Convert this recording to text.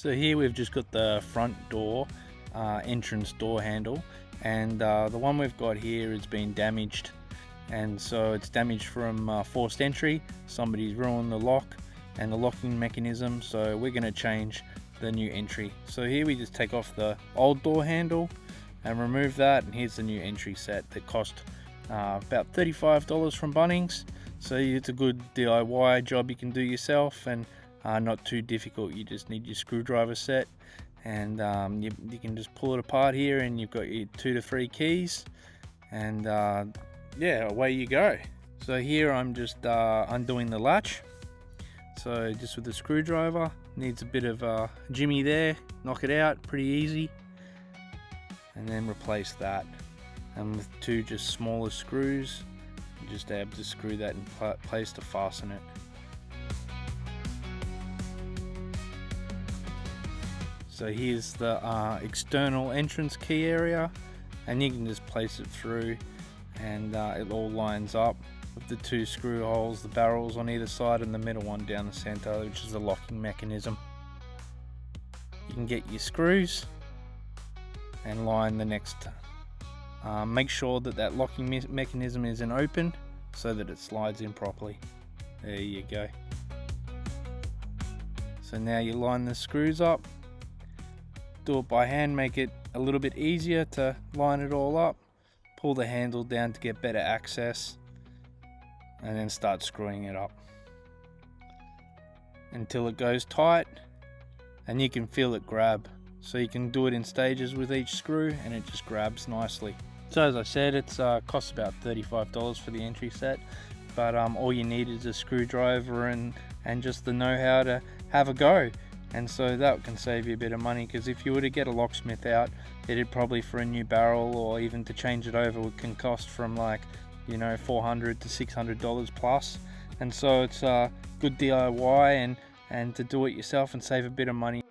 So here we've just got the front door entrance door handle, and the one we've got here has been damaged, and so it's damaged from forced entry. Somebody's ruined the lock and the locking mechanism, so we're going to change the new entry. So here we just take off the old door handle and remove that, and here's the new entry set that cost about $35 from Bunnings. So it's a good DIY job you can do yourself, and not too difficult. You just need your screwdriver set, and you can just pull it apart here, and you've got your 2 to 3 keys, and yeah, away you go. So here I'm just undoing the latch. So just with the screwdriver, needs a bit of jimmy there, knock it out, pretty easy, and then replace that. And with 2 just smaller screws, you're just able to screw that in place to fasten it. So here's the external entrance key area, and you can just place it through, and it all lines up with the 2 screw holes, the barrels on either side, and the middle one down the center, which is the locking mechanism. You can get your screws and line the next. Make sure that that locking mechanism isn't open so that it slides in properly. There you go. So now you line the screws up. Do it by hand, make it a little bit easier to line it all up. Pull the handle down to get better access, and then start screwing it up until it goes tight, and you can feel it grab. So you can do it in stages with each screw, and it just grabs nicely. So as I said, it's costs about $35 for the entry set, but all you need is a screwdriver and just the know-how to have a go. And so that can save you a bit of money, because if you were to get a locksmith out, it'd probably, for a new barrel or even to change it over, it can cost from like, you know, $400 to $600 plus. And so it's a good DIY and to do it yourself and save a bit of money.